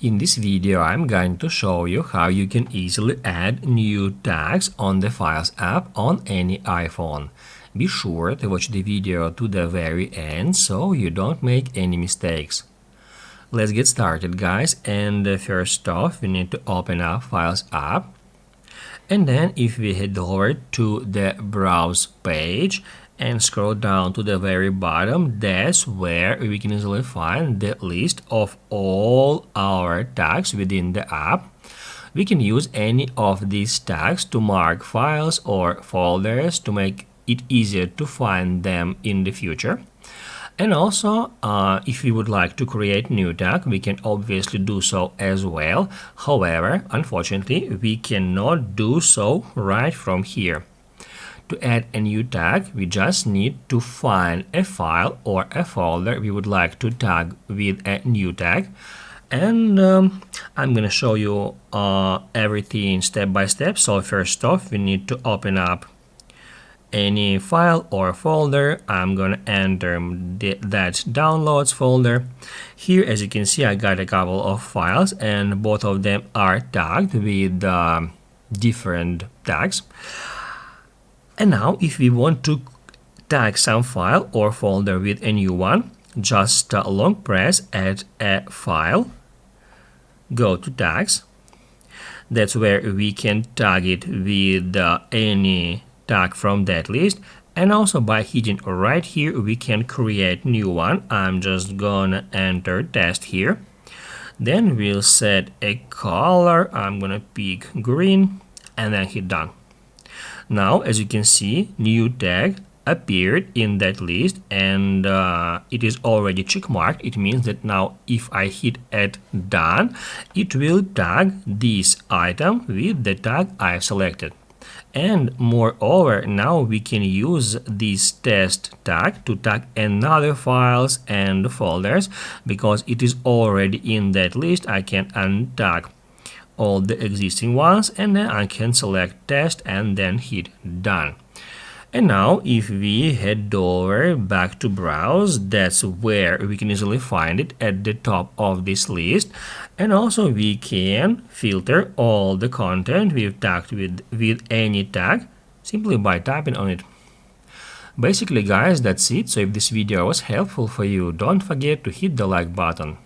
In this video, I'm going to show you how you can easily add new tags on the Files app on any iPhone. Be sure to watch the video to the very end so you don't make any mistakes. Let's get started, guys, and first off we need to open up Files app, and then if we head over to the Browse page and scroll down to the very bottom, that's where we can easily find the list of all our tags within the app. We can use any of these tags to mark files or folders to make it easier to find them in the future. And also, if we would like to create new tag, we can obviously do so as well. However, unfortunately, we cannot do so right from here. To add a new tag, we just need to find a file or a folder we would like to tag with a new tag. And I'm going to show you everything step by step. So first off, we need to open up any file or folder. I'm going to enter that downloads folder. Here, as you can see, I got a couple of files and both of them are tagged with different tags. And now if we want to tag some file or folder with a new one, just long press add a file, go to tags. That's where we can tag it with any tag from that list, and also by hitting right here we can create new one. I'm just gonna enter test here, then we'll set a color. I'm gonna pick green and then hit done. Now as you can see, new tag appeared in that list, and it is already check marked. It means that now if I hit add done, it will tag this item with the tag I've selected. And moreover, now we can use this test tag to tag another files and folders, because it is already in that list. I can untag all the existing ones and then I can select test and then hit done. And now if we head over back to browse, that's where we can easily find it at the top of this list. And also we can filter all the content we've tagged with any tag simply by tapping on it. Basically, guys, that's it. So if this video was helpful for you, don't forget to hit the like button.